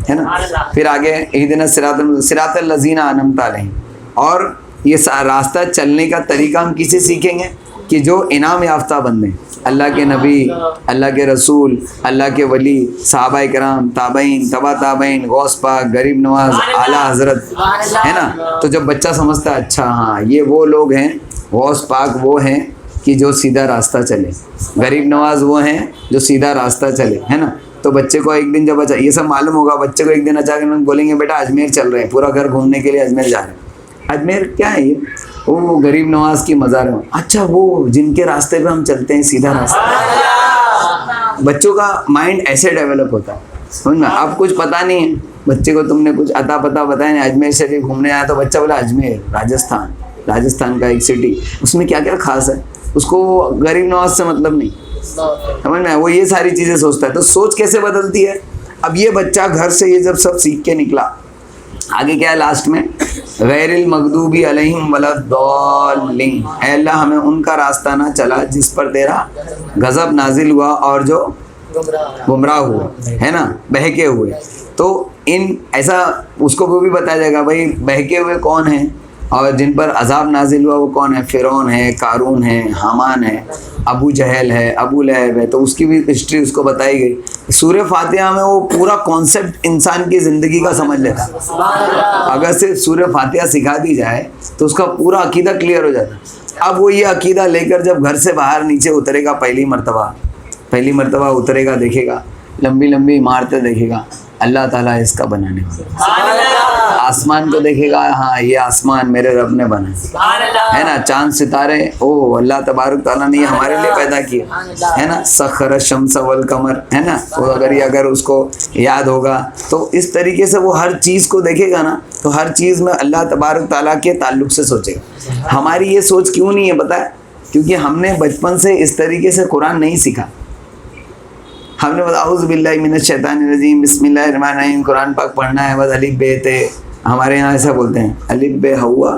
ہے نا. پھر آگے اہدنا صراط الذین انعمت علیہم. اور یہ راستہ چلنے کا طریقہ ہم کسے سیکھیں گے؟ کہ جو انعام یافتہ بندے، اللہ کے نبی، اللہ کے رسول، اللہ کے ولی، صحابہ کرام، تابعین، تبع تابعین، غوث پاک، غریب نواز، اعلیٰ حضرت، ہے نا. تو جب بچہ سمجھتا ہے اچھا ہاں یہ وہ لوگ ہیں، غوث پاک وہ ہیں کہ جو سیدھا راستہ چلے، غریب نواز وہ ہیں جو سیدھا راستہ چلے، ہے نا. تو بچے کو ایک دن جب یہ سب معلوم ہوگا، بچے کو ایک دن اچانک بولیں گے بیٹا اجمیر چل رہے ہیں، پورا گھر گھومنے کے لیے اجمیر جا رہے ہیں. اجمیر کیا ہے؟ یہ وہ غریب نواز کی مزار ہے. اچھا وہ جن کے راستے پہ ہم چلتے ہیں سیدھا راستہ. بچوں کا مائنڈ ایسے ڈیولپ ہوتا ہے، سمجھ میں. اب کچھ پتہ نہیں ہے بچے کو، تم نے کچھ عطا پتہ بتایا نہیں، اجمیر شریف گھومنے آیا تو بچہ بولا اجمیر راجستھان کا ایک سٹی، اس میں کیا کیا خاص ہے، اس کو غریب نواز سے مطلب نہیں، سمجھ میں. وہ یہ ساری چیزیں سوچتا ہے. تو سوچ کیسے بدلتی ہے؟ اب یہ بچہ گھر سے یہ جب سب سیکھ کے نکلا، آگے کیا ہے لاسٹ میں؟ غیر المغضوب علیہم ولا الضالین. اے اللہ ہمیں ان کا راستہ نہ چلا جس پر تیرا غضب نازل ہوا اور جو گمراہ ہوئے، ہے نا، بہکے ہوئے. تو ایسا اس کو وہ بھی بتایا جائے گا بھائی بہکے ہوئے کون ہیں اور جن پر عذاب نازل ہوا وہ کون ہے. فرعون ہے، قارون ہے، حامان ہے، ابو جہل ہے، ابو لہب ہے. تو اس کی بھی ہسٹری اس کو بتائی گئی. سورہ فاتحہ میں وہ پورا کانسیپٹ انسان کی زندگی کا سمجھ لیتا. اگر صرف سورہ فاتحہ سکھا دی جائے تو اس کا پورا عقیدہ کلیئر ہو جاتا. اب وہ یہ عقیدہ لے کر جب گھر سے باہر نیچے اترے گا، پہلی مرتبہ اترے گا، دیکھے گا لمبی لمبی عمارتیں، دیکھے گا اللہ تعالیٰ اس کا بنانے والا. آسمان کو دیکھے گا، ہاں یہ آسمان میرے رب نے بنایا ہے نا. چاند ستارے او اللہ تبارک تعالیٰ نے یہ ہمارے لیے پیدا کیے، ہے نا. سخر الشمس والقمر، ہے نا. وہ اگر اس کو یاد ہوگا تو اس طریقے سے وہ ہر چیز کو دیکھے گا نا، تو ہر چیز میں اللہ تبارک تعالیٰ کے تعلق سے سوچے گا. ہماری یہ سوچ کیوں نہیں ہے پتہ ہے؟ کیونکہ ہم نے بچپن سے اس طریقے سے قرآن نہیں سیکھا. ہم نے بتا اعوذ باللہ من الشیطان الرجیم بسم اللہ الرحمن الرحیم قرآن پاک پڑھنا ہے، بس الف بے تے. ہمارے یہاں ایسا بولتے ہیں الف بے ہوا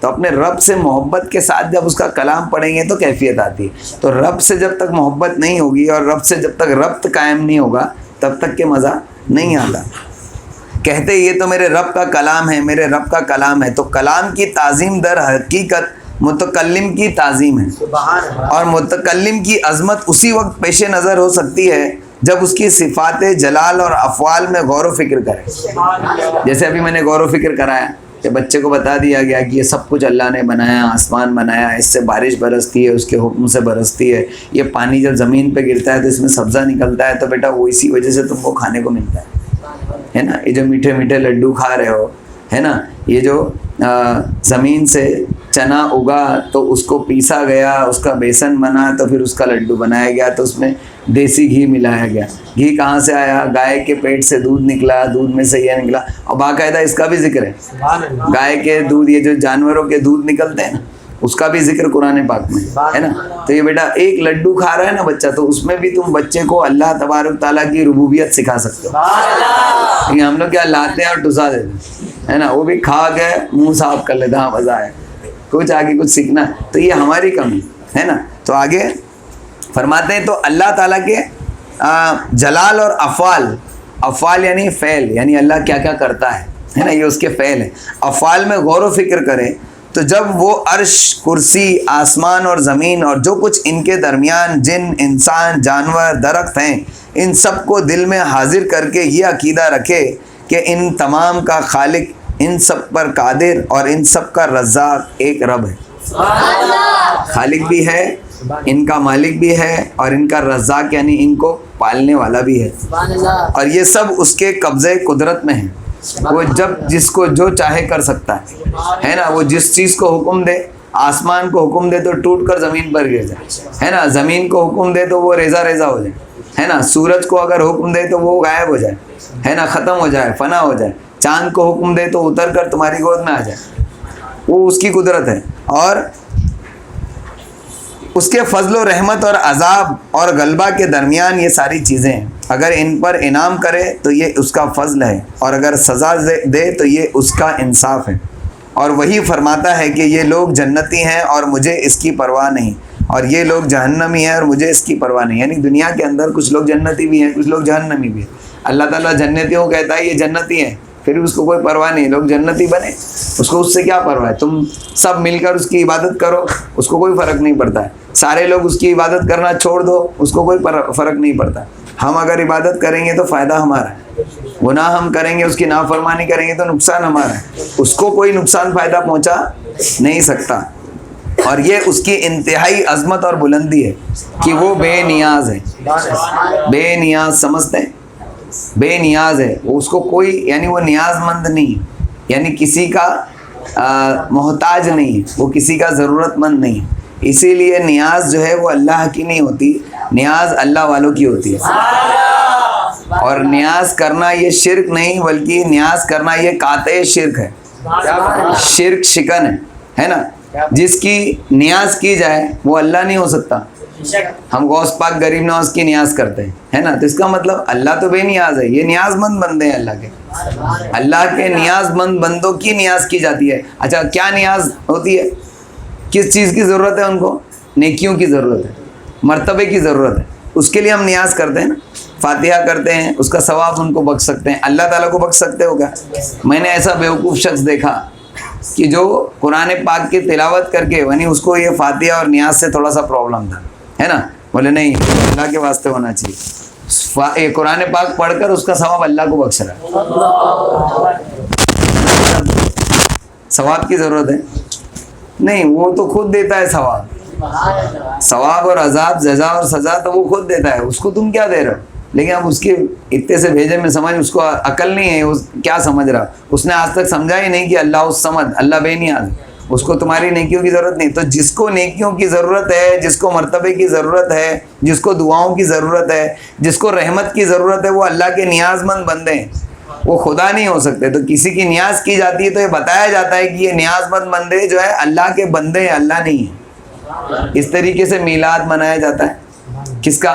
تو اپنے رب سے محبت کے ساتھ جب اس کا کلام پڑھیں گے تو کیفیت آتی ہے. تو رب سے جب تک محبت نہیں ہوگی اور رب سے جب تک ربط قائم نہیں ہوگا تب تک کہ مزہ نہیں آتا. کہتے یہ تو میرے رب کا کلام ہے، میرے رب کا کلام ہے. تو کلام کی تعظیم در حقیقت متکلم کی تعظیم ہے، اور متکلم کی عظمت اسی وقت پیش نظر ہو سکتی ہے جب اس کی صفات جلال اور افعال میں غور و فکر کرے. جیسے ابھی میں نے غور و فکر کرایا کہ بچے کو بتا دیا گیا کہ یہ سب کچھ اللہ نے بنایا، آسمان بنایا، اس سے بارش برستی ہے، اس کے حکم سے برستی ہے، یہ پانی جب زمین پہ گرتا ہے تو اس میں سبزہ نکلتا ہے، تو بیٹا وہ اسی وجہ سے تم کو کھانے کو ملتا ہے نا. یہ جو میٹھے میٹھے لڈو کھا رہے ہو ہے نا، یہ جو زمین سے چنا اگا تو اس کو پیسا گیا، اس کا بیسن بنا تو پھر اس کا لڈو بنایا گیا، تو اس میں دیسی گھی ملایا گیا. گھی کہاں سے آیا؟ گائے کے پیٹ سے دودھ نکلا، دودھ میں سے یہ نکلا. اور باقاعدہ اس کا بھی ذکر ہے، گائے کے دودھ، یہ جو جانوروں کے دودھ نکلتے ہیں نا، اس کا بھی ذکر قرآن پاک میں ہے نا. تو یہ بیٹا ایک لڈو کھا رہا ہے نا بچہ، تو اس میں بھی تم بچے کو اللہ تبارک تعالیٰ کی ربوبیت سکھا سکتے ہو. لیکن ہم لوگ کیا لاتے ہیں اور ٹسا دیتے ہیں نا، وہ بھی کھا کے منہ صاف کر لیتے. ہاں مزہ ہے، کچھ آگے کچھ سیکھنا. تو یہ ہماری کمی ہے نا. تو آگے فرماتے ہیں تو اللہ تعالیٰ کے جلال اور افعال یعنی فعل، یعنی اللہ کیا کیا کرتا ہے نا، یہ اس کے فعل ہیں. افعال میں غور و فکر کرے تو جب وہ عرش، کرسی، آسمان اور زمین اور جو کچھ ان کے درمیان جن، انسان، جانور، درخت ہیں، ان سب کو دل میں حاضر کر کے یہ عقیدہ رکھے کہ ان تمام کا خالق، ان سب پر قادر اور ان سب کا رزاق ایک رب ہے. خالق بھی ہے، ان کا مالک بھی ہے، اور ان کا رزاق یعنی ان کو پالنے والا بھی ہے. اور یہ سب اس کے قبضے قدرت میں ہیں. وہ جب جس کو جو چاہے کر سکتا ہے نا. وہ جس چیز کو حکم دے، آسمان کو حکم دے تو ٹوٹ کر زمین پر گر جائے ہے نا. زمین کو حکم دے تو وہ ریزہ ریزہ ہو جائے ہے نا. سورج کو اگر حکم دے تو وہ غائب ہو جائے ہے نا، ختم ہو جائے، فنا ہو جائے. چاند کو حکم دے تو اتر کر تمہاری گود میں آ جائے. وہ اس کی قدرت ہے. اور اس کے فضل و رحمت اور عذاب اور غلبہ کے درمیان یہ ساری چیزیں ہیں. اگر ان پر انعام کرے تو یہ اس کا فضل ہے، اور اگر سزا دے تو یہ اس کا انصاف ہے. اور وہی فرماتا ہے کہ یہ لوگ جنتی ہیں اور مجھے اس کی پرواہ نہیں، اور یہ لوگ جہنمی ہیں اور مجھے اس کی پرواہ نہیں. یعنی دنیا کے اندر کچھ لوگ جنتی بھی ہیں، کچھ لوگ جہنمی بھی ہیں. اللہ تعالیٰ جنتیوں کو کہتا ہے یہ جنتی ہیں، پھر اس کو کوئی پرواہ نہیں. لوگ جنتی بنے، اس کو اس سے کیا پرواہ ہے؟ تم سب مل کر اس کی عبادت کرو، اس کو کوئی فرق نہیں پڑتا ہے. سارے لوگ اس کی عبادت کرنا چھوڑ دو، اس کو کوئی فرق نہیں پڑتا. ہم اگر عبادت کریں گے تو فائدہ ہمارا ہے، گناہ ہم کریں گے، اس کی نافرمانی کریں گے تو نقصان ہمارا ہے. اس کو کوئی نقصان فائدہ پہنچا نہیں سکتا. اور یہ اس کی انتہائی عظمت اور بلندی ہے کہ وہ بے نیاز ہے. بے نیاز سمجھتے ہیں؟ بے نیاز ہے وہ، اس کو کوئی، یعنی وہ نیاز مند نہیں، یعنی کسی کا محتاج نہیں، وہ کسی کا ضرورت مند نہیں. اسی لیے نیاز جو ہے وہ اللہ کی نہیں ہوتی، نیاز اللہ والوں کی ہوتی ہے. اور نیاز کرنا یہ شرک نہیں، بلکہ نیاز کرنا یہ قاطع شرک ہے، شرک شکن ہے نا. جس کی نیاز کی جائے وہ اللہ نہیں ہو سکتا. ہم غوث پاک غریب نواز کی نیاز کرتے ہیں ہے نا، تو اس کا مطلب اللہ تو بے نیاز ہے. یہ نیاز مند بندے ہیں اللہ کے. اللہ کے نیاز مند بندوں کی نیاز کی جاتی ہے. اچھا کیا نیاز ہوتی ہے؟ کس چیز کی ضرورت ہے ان کو؟ نیکیوں کی ضرورت ہے، مرتبے کی ضرورت ہے. اس کے لیے ہم نیاز کرتے ہیں نا، فاتحہ کرتے ہیں، اس کا ثواب ان کو بخش سکتے ہیں. اللہ تعالیٰ کو بخش سکتے ہو کیا؟ میں نے ایسا بیوقوف شخص دیکھا کہ جو قرآن پاک کی تلاوت کر کے، یعنی اس کو یہ فاتحہ اور نیاز سے تھوڑا سا پرابلم تھا ہے نا. بولے نہیں، اللہ کے واسطے ہونا چاہیے. قرآن پاک پڑھ کر اس کا ثواب اللہ کو بخش رہا ہے. ثواب کی ضرورت ہے نہیں، وہ تو خود دیتا ہے ثواب اور عذاب، جزا اور سزا تو وہ خود دیتا ہے. اس کو تم کیا دے رہے ہو؟ لیکن اب اس کے اتنے سے بھیجے میں سمجھ، اس کو عقل نہیں ہے، اس کیا سمجھ رہا؟ اس نے آج تک سمجھا ہی نہیں کہ اللہ اس سمجھ، اللہ بے نیاز، اس کو تمہاری نیکیوں کی ضرورت نہیں. تو جس کو نیکیوں کی ضرورت ہے، جس کو مرتبے کی ضرورت ہے، جس کو دعاؤں کی ضرورت ہے، جس کو رحمت کی ضرورت ہے، وہ اللہ کے نیاز مند بندے ہیں، وہ خدا نہیں ہو سکتے. تو کسی کی نیاز کی جاتی ہے تو یہ بتایا جاتا ہے کہ یہ نیاز مند بندے جو ہے اللہ کے بندے ہیں، اللہ نہیں ہے. اس طریقے سے میلاد منایا جاتا ہے. کس کا؟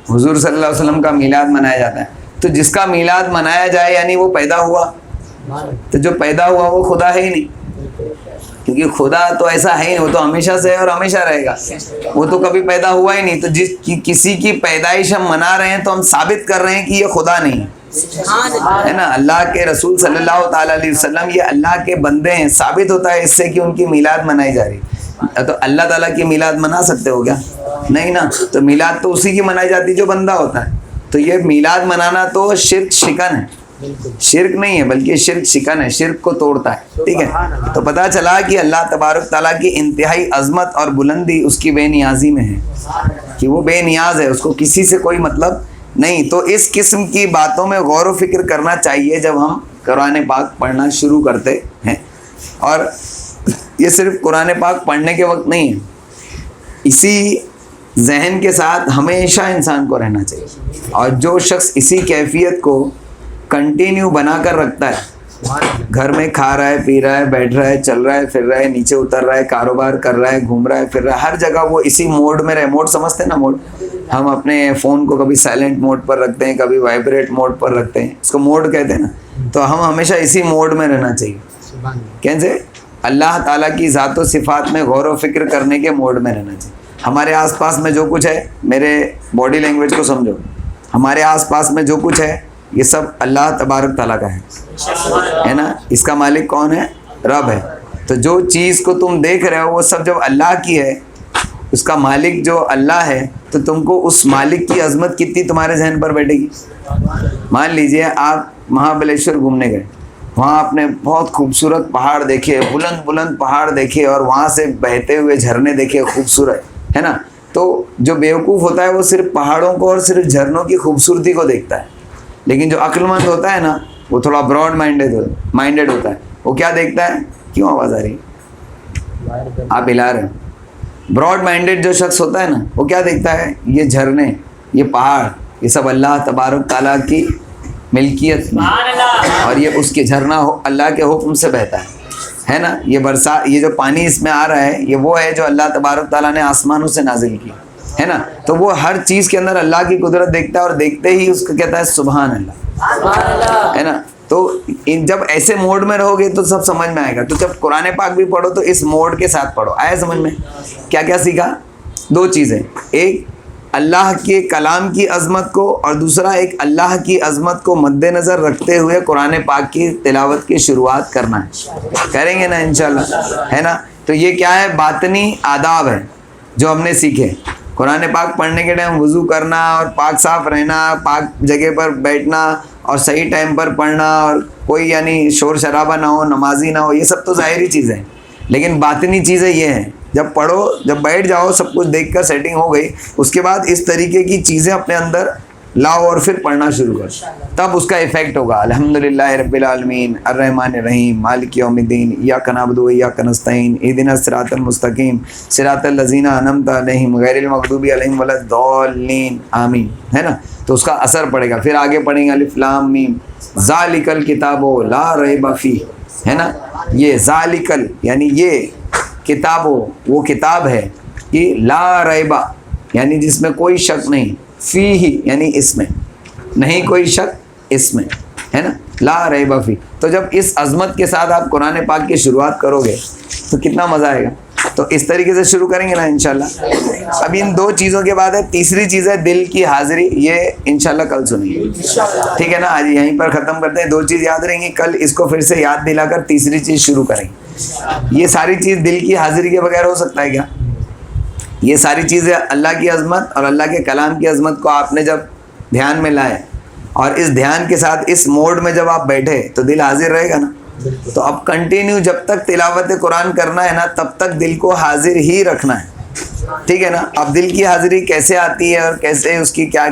حضور صلی اللہ علیہ وسلم کا میلاد منایا جاتا ہے. تو جس کا میلاد منایا جائے یعنی وہ پیدا ہوا، تو جو پیدا ہوا وہ خدا ہے ہی نہیں. کیونکہ خدا تو ایسا ہے ہی نہیں، وہ تو ہمیشہ سے ہے اور ہمیشہ رہے گا، وہ تو کبھی پیدا ہوا ہی نہیں. تو کسی کی پیدائش ہم منا رہے ہیں تو ہم ثابت کر رہے ہیں کہ یہ خدا نہیں ہے نا. اللہ کے رسول صلی اللہ تعالیٰ علیہ وسلم یہ اللہ کے بندے ہیں. ثابت ہوتا ہے اس سے کہ ان کی میلاد منائی جا رہی ہے. تو اللہ تعالیٰ کی میلاد منا سکتے ہو کیا؟ نہیں نا. تو میلاد تو اسی کی منائی جاتی جو بندہ ہوتا ہے. تو یہ میلاد منانا تو شرک شکن ہے، شرک نہیں ہے بلکہ شرک شکن ہے، شرک کو توڑتا ہے. ٹھیک ہے. تو پتہ چلا کہ اللہ تبارک تعالیٰ کی انتہائی عظمت اور بلندی اس کی بے نیازی میں ہے، کہ وہ بے نیاز ہے، اس کو کسی سے کوئی مطلب نہیں. تو اس قسم کی باتوں میں غور و فکر کرنا چاہیے جب ہم قرآن پاک پڑھنا شروع کرتے ہیں. اور یہ صرف قرآن پاک پڑھنے کے وقت نہیں ہے، اسی ذہن کے ساتھ ہمیشہ انسان کو رہنا چاہیے. اور جو شخص اسی کیفیت کو کنٹینیو بنا کر رکھتا ہے، گھر میں کھا رہا ہے، پی رہا ہے، بیٹھ رہا ہے، چل رہا ہے، پھر رہا ہے، نیچے اتر رہا ہے، کاروبار کر رہا ہے، گھوم رہا ہے، پھر رہا ہے، ہر جگہ وہ اسی موڈ میں رہے. موڈ سمجھتے ہیں نا؟ موڈ ہم اپنے فون کو کبھی سائلنٹ موڈ پر رکھتے ہیں، کبھی وائبریٹ موڈ پر رکھتے ہیں، اس کو موڈ کہتے ہیں نا. تو ہم ہمیشہ اسی موڈ میں رہنا چاہیے. کیسے؟ اللہ تعالیٰ کی ذات و صفات میں غور و فکر کرنے کے موڈ میں رہنا چاہیے. ہمارے آس پاس میں جو کچھ ہے، میرے باڈی لینگویج کو سمجھو، ہمارے آس پاس میں جو کچھ ہے یہ سب اللہ تبارک تعالیٰ کا ہے نا. اس کا مالک کون ہے؟ رب ہے. تو جو چیز کو تم دیکھ رہے ہو وہ سب جب اللہ کی ہے، اس کا مالک جو اللہ ہے، تو تم کو اس مالک کی عظمت کتنی تمہارے ذہن پر بیٹھے گی. مان لیجئے آپ مہابلیشور گھومنے گئے، وہاں آپ نے بہت خوبصورت پہاڑ دیکھے، بلند بلند پہاڑ دیکھے، اور وہاں سے بہتے ہوئے جھرنے دیکھے خوبصورت، ہے نا. تو جو بیوقوف ہوتا ہے وہ صرف پہاڑوں کو اور صرف جھرنوں کی خوبصورتی کو دیکھتا ہے. لیکن جو عقل مند ہوتا ہے نا، وہ تھوڑا براڈ مائنڈیڈ ہوتا ہے. وہ کیا دیکھتا ہے؟ کیوں آواز آ رہی ہے؟ آپ ہلا رہے ہیں. براڈ مائنڈیڈ جو شخص ہوتا ہے نا، وہ کیا دیکھتا ہے؟ یہ جھرنے، یہ پہاڑ، یہ سب اللہ تبارک تعالیٰ کی ملکیت میں، اور یہ اس کے جھرنا اللہ کے حکم سے بہتا ہے نا. یہ برسات، یہ جو پانی اس میں آ رہا ہے، یہ وہ ہے جو اللہ تبارک تعالیٰ نے آسمانوں سے نازل کی ہے نا. تو وہ ہر چیز کے اندر اللہ کی قدرت دیکھتا ہے، اور دیکھتے ہی اس کو کہتا ہے سبحان اللہ، ہے نا. تو جب ایسے موڈ میں رہو گے تو سب سمجھ میں آئے گا. تو جب قرآن پاک بھی پڑھو تو اس موڈ کے ساتھ پڑھو. آیا سمجھ میں؟ کیا کیا سیکھا؟ دو چیزیں، ایک اللہ کے کلام کی عظمت کو، اور دوسرا ایک اللہ کی عظمت کو مد نظر رکھتے ہوئے قرآن پاک کی تلاوت کی شروعات کرنا ہے. کریں گے نا انشاءاللہ، ہے نا. تو یہ کیا ہے؟ باطنی آداب ہے جو ہم نے سیکھے. قرآن پاک پڑھنے کے ٹائم وضو کرنا، اور پاک صاف رہنا، پاک جگہ پر بیٹھنا، اور صحیح ٹائم پر پڑھنا، اور کوئی یعنی شور شرابہ نہ ہو، نمازی نہ ہو، یہ سب تو ظاہری چیزیں ہیں. لیکن باطنی چیزیں یہ ہیں، جب پڑھو، جب بیٹھ جاؤ، سب کچھ دیکھ کر سیٹنگ ہو گئی، اس کے بعد اس طریقے کی چیزیں اپنے اندر لاؤ اور پھر پڑھنا شروع کرو، تب اس کا ایفیکٹ ہوگا. الحمدللہ رب العالمین الرحمن الرحیم مالک یوم الدین ایاک نعبد و ایاک نستعین اہدنا الصراط المستقیم صراط الذین انعمت علیہم غیر المغضوب علیہم ولا الضالین آمین، ہے نا. تو اس کا اثر پڑے گا. پھر آگے پڑھیں گے الف لام میم ذالک الکتاب لا ریب فیہ، ہے نا. یہ ذالکل یعنی یہ کتاب، وہ کتاب ہے کہ لا ریبہ یعنی جس میں کوئی شک نہیں، فیہ یعنی اس میں نہیں کوئی شک، اس میں، ہے نا. لا ریبہ فیہ. تو جب اس عظمت کے ساتھ آپ قرآن پاک کی شروعات کرو گے تو کتنا مزہ آئے گا. تو اس طریقے سے شروع کریں گے نا انشاءاللہ. اب ان دو چیزوں کے بعد ہے تیسری چیز ہے دل کی حاضری. یہ انشاءاللہ کل سنیں گے، ٹھیک ہے نا. آج یہیں پر ختم کرتے ہیں. دو چیز یاد رہیں گی، کل اس کو پھر سے یاد دلا کر تیسری چیز شروع کریں گے. یہ ساری چیز دل کی حاضری کے بغیر ہو سکتا ہے کیا؟ یہ ساری چیزیں اللہ کی عظمت اور اللہ کے کلام کی عظمت کو آپ نے جب دھیان میں لائے، اور اس دھیان کے ساتھ اس موڈ میں جب آپ بیٹھے، تو دل حاضر رہے گا نا. تو اب کنٹینیو جب تک تلاوت قرآن کرنا ہے نا، تب تک دل کو حاضر ہی رکھنا ہے، ٹھیک ہے نا. اب دل کی حاضری کیسے آتی ہے اور کیسے اس کی کیا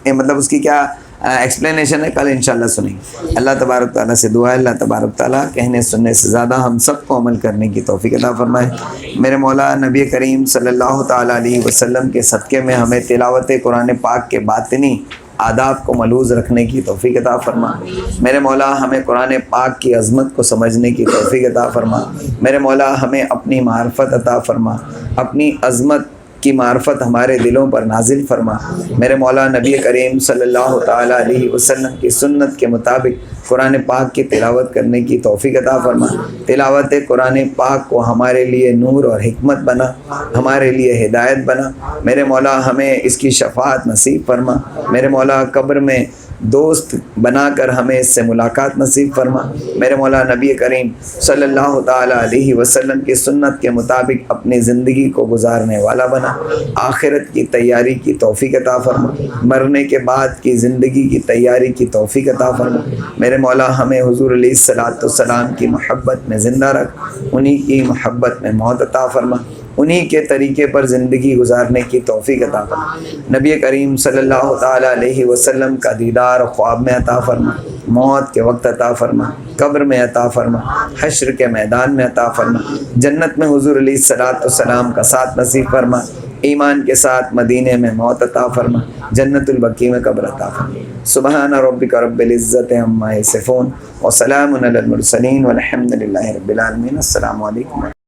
مطلب اس کی کیا ایکسپلینیشن ہے، کل انشاءاللہ سنیں گے. اللہ تبارک تعالیٰ سے دعا ہے اللہ تبارک تعالیٰ کہنے سننے سے زیادہ ہم سب کو عمل کرنے کی توفیق عطا فرمائے. میرے مولا نبی کریم صلی اللہ تعالیٰ علیہ وسلم کے صدقے میں ہمیں تلاوت قرآن پاک کے باطنی آداب کو ملوز رکھنے کی توفیق عطا فرما. میرے مولا ہمیں قرآن پاک کی عظمت کو سمجھنے کی توفیق عطا فرما. میرے مولا ہمیں اپنی معرفت عطا فرما، اپنی عظمت کی معرفت ہمارے دلوں پر نازل فرما۔ میرے مولا نبی کریم صلی اللہ تعالیٰ علیہ وسلم کی سنت کے مطابق قرآن پاک کی تلاوت کرنے کی توفیق عطا فرما۔ تلاوت قرآن پاک کو ہمارے لیے نور اور حکمت بنا، ہمارے لیے ہدایت بنا۔ میرے مولا ہمیں اس کی شفاعت نصیب فرما۔ میرے مولا قبر میں دوست بنا کر ہمیں اس سے ملاقات نصیب فرما۔ میرے مولا نبی کریم صلی اللہ تعالیٰ علیہ وسلم کی سنت کے مطابق اپنی زندگی کو گزارنے والا بنا۔ آخرت کی تیاری کی توفیق عطا فرما، مرنے کے بعد کی زندگی کی تیاری کی توفیق عطا فرما۔ میرے مولا ہمیں حضور علیہ الصلوۃ والسلام کی محبت میں زندہ رکھ، انہی کی محبت میں موت عطا فرما، انہی کے طریقے پر زندگی گزارنے کی توفیق عطا فرما۔ نبی کریم صلی اللہ تعالیٰ علیہ وسلم کا دیدار خواب میں عطا فرما، موت کے وقت عطا فرما، قبر میں عطا فرما، حشر کے میدان میں عطا فرما، جنت میں حضور علیہ الصلوۃ والسلام کا ساتھ نصیب فرما، ایمان کے ساتھ مدینے میں موت عطا فرما، جنت البقیع میں قبر عطا فرما۔ سبحان ربک رب العزت عما یصفون وسلام علی المرسلین والحمد للہ رب العالمین۔ السلام علیکم۔